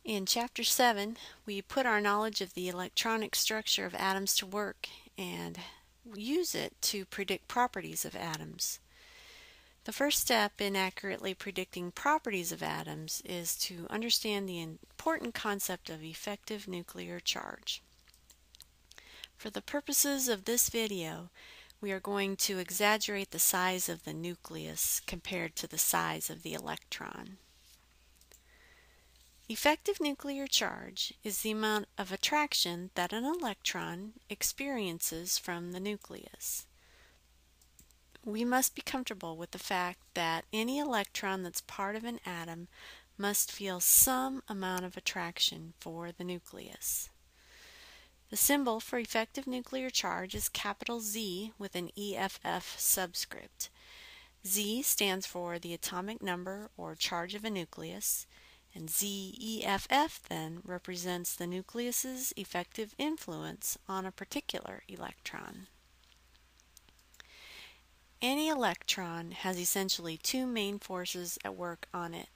In Chapter 7, we put our knowledge of the electronic structure of atoms to work and use it to predict properties of atoms. The first step in accurately predicting properties of atoms is to understand the important concept of effective nuclear charge. For the purposes of this video, we are going to exaggerate the size of the nucleus compared to the size of the electron. Effective nuclear charge is the amount of attraction that an electron experiences from the nucleus. We must be comfortable with the fact that any electron that's part of an atom must feel some amount of attraction for the nucleus. The symbol for effective nuclear charge is capital Z with an EFF subscript. Z stands for the atomic number or charge of a nucleus, and ZEFF then represents the nucleus's effective influence on a particular electron. Any electron has essentially two main forces at work on it.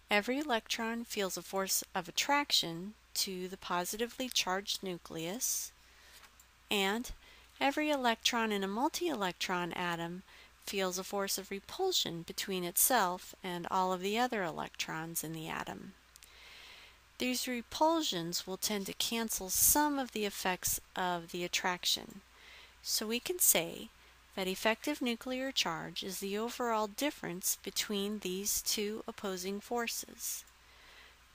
Every electron feels a force of attraction to the positively charged nucleus, and every electron in a multi-electron atom feels a force of repulsion between itself and all of the other electrons in the atom. These repulsions will tend to cancel some of the effects of the attraction, so we can say that effective nuclear charge is the overall difference between these two opposing forces.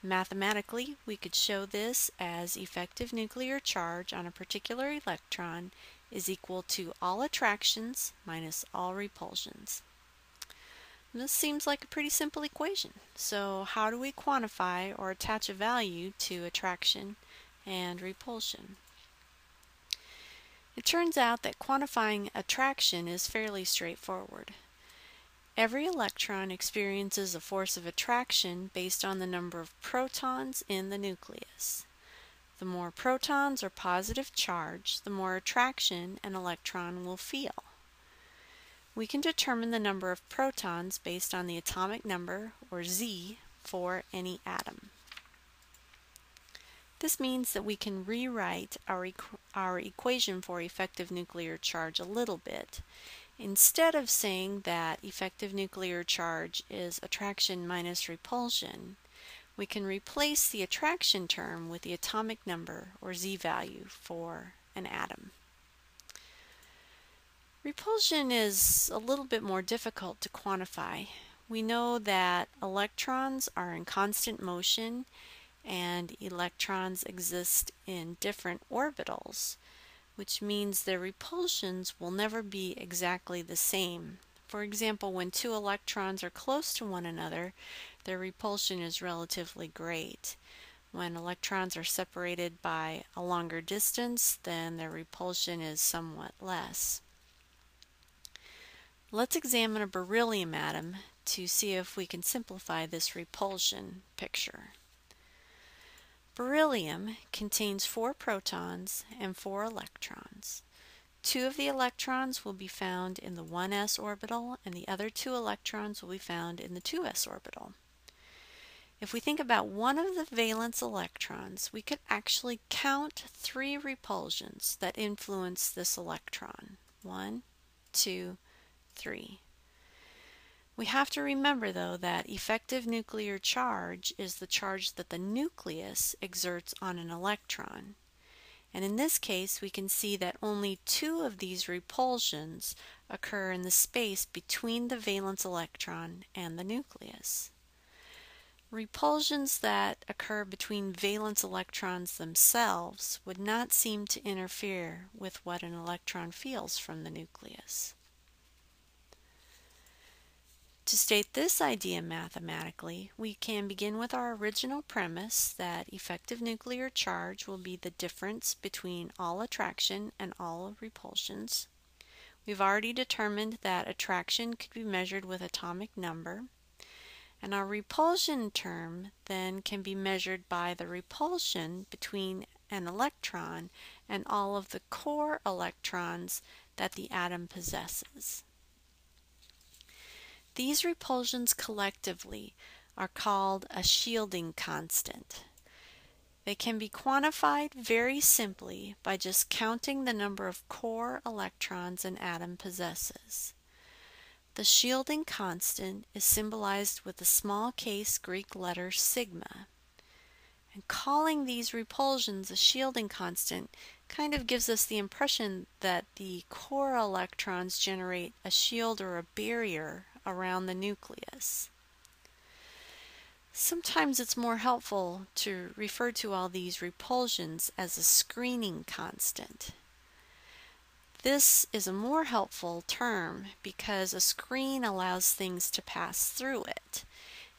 Mathematically, we could show this as effective nuclear charge on a particular electron is equal to all attractions minus all repulsions. This seems like a pretty simple equation. So how do we quantify or attach a value to attraction and repulsion? It turns out that quantifying attraction is fairly straightforward. Every electron experiences a force of attraction based on the number of protons in the nucleus. The more protons or positive charge, the more attraction an electron will feel. We can determine the number of protons based on the atomic number, or Z, for any atom. This means that we can rewrite our equation for effective nuclear charge a little bit. Instead of saying that effective nuclear charge is attraction minus repulsion, we can replace the attraction term with the atomic number, or Z value, for an atom. Repulsion is a little bit more difficult to quantify. We know that electrons are in constant motion and electrons exist in different orbitals, which means their repulsions will never be exactly the same. For example, when two electrons are close to one another, their repulsion is relatively great. When electrons are separated by a longer distance, then their repulsion is somewhat less. Let's examine a beryllium atom to see if we can simplify this repulsion picture. Beryllium contains 4 protons and 4 electrons. 2 of the electrons will be found in the 1s orbital, and the other 2 electrons will be found in the 2s orbital. If we think about one of the valence electrons, we could actually count 3 repulsions that influence this electron. 1, 2, 3. We have to remember, though, that effective nuclear charge is the charge that the nucleus exerts on an electron. And in this case, we can see that only 2 of these repulsions occur in the space between the valence electron and the nucleus. Repulsions that occur between valence electrons themselves would not seem to interfere with what an electron feels from the nucleus. To state this idea mathematically, we can begin with our original premise that effective nuclear charge will be the difference between all attraction and all repulsions. We've already determined that attraction could be measured with atomic number, and our repulsion term then can be measured by the repulsion between an electron and all of the core electrons that the atom possesses. These repulsions collectively are called a shielding constant. They can be quantified very simply by just counting the number of core electrons an atom possesses. The shielding constant is symbolized with the small case Greek letter sigma. And calling these repulsions a shielding constant kind of gives us the impression that the core electrons generate a shield or a barrier around the nucleus. Sometimes it's more helpful to refer to all these repulsions as a screening constant. This is a more helpful term because a screen allows things to pass through it.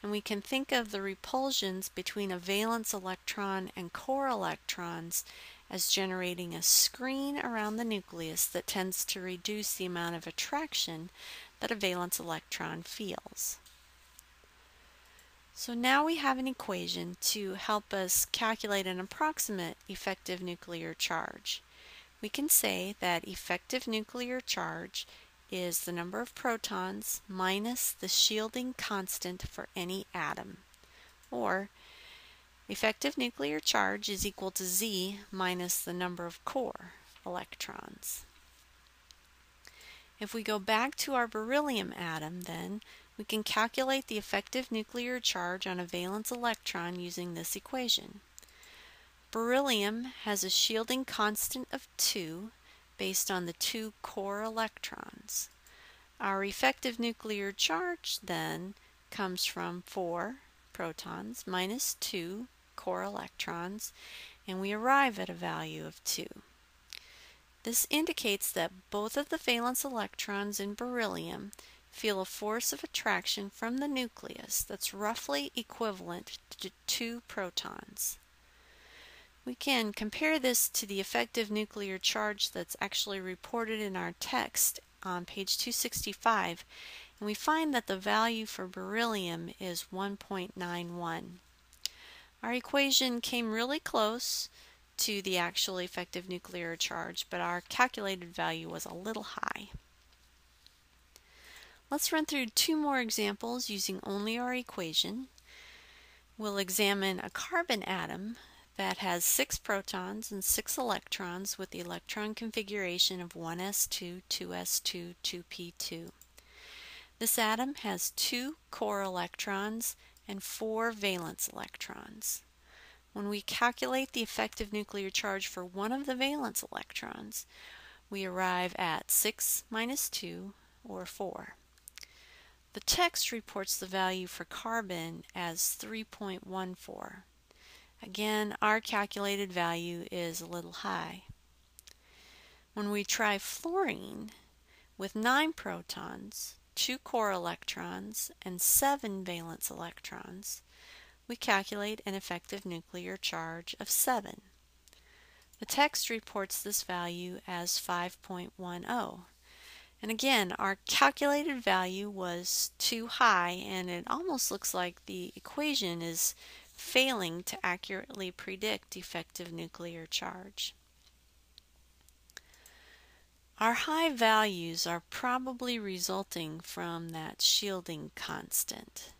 And we can think of the repulsions between a valence electron and core electrons as generating a screen around the nucleus that tends to reduce the amount of attraction that a valence electron feels. So now we have an equation to help us calculate an approximate effective nuclear charge. We can say that effective nuclear charge is the number of protons minus the shielding constant for any atom, or effective nuclear charge is equal to Z minus the number of core electrons. If we go back to our beryllium atom, then we can calculate the effective nuclear charge on a valence electron using this equation. Beryllium has a shielding constant of 2 based on the 2 core electrons. Our effective nuclear charge then comes from 4 protons minus 2 core electrons, and we arrive at a value of 2. This indicates that both of the valence electrons in beryllium feel a force of attraction from the nucleus that's roughly equivalent to 2 protons. We can compare this to the effective nuclear charge that's actually reported in our text on page 265, and we find that the value for beryllium is 1.91. Our equation came really close to the actual effective nuclear charge, but our calculated value was a little high. Let's run through 2 more examples using only our equation. We'll examine a carbon atom that has 6 protons and 6 electrons with the electron configuration of 1s2, 2s2, 2p2. This atom has 2 core electrons and 4 valence electrons. When we calculate the effective nuclear charge for one of the valence electrons, we arrive at 6 minus 2, or 4. The text reports the value for carbon as 3.14. Again, our calculated value is a little high. When we try fluorine with 9 protons, 2 core electrons, and 7 valence electrons, we calculate an effective nuclear charge of 7. The text reports this value as 5.10. And again, our calculated value was too high, and it almost looks like the equation is failing to accurately predict effective nuclear charge. Our high values are probably resulting from that shielding constant.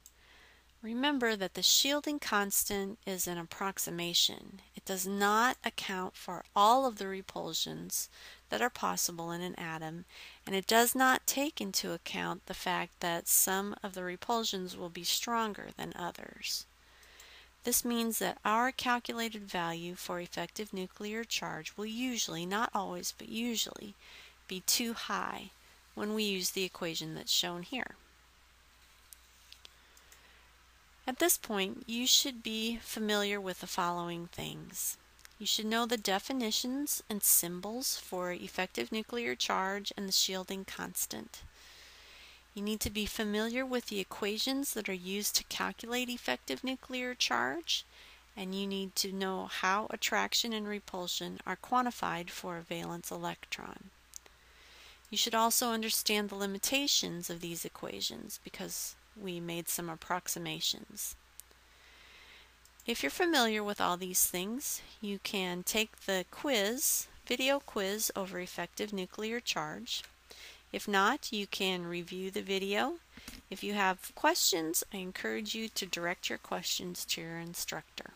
Remember that the shielding constant is an approximation. It does not account for all of the repulsions that are possible in an atom, and it does not take into account the fact that some of the repulsions will be stronger than others. This means that our calculated value for effective nuclear charge will usually, not always, but usually, be too high when we use the equation that's shown here. At this point, you should be familiar with the following things. You should know the definitions and symbols for effective nuclear charge and the shielding constant. You need to be familiar with the equations that are used to calculate effective nuclear charge, and you need to know how attraction and repulsion are quantified for a valence electron. You should also understand the limitations of these equations because we made some approximations. If you're familiar with all these things, you can take the video quiz over effective nuclear charge. If not, you can review the video. If you have questions, I encourage you to direct your questions to your instructor.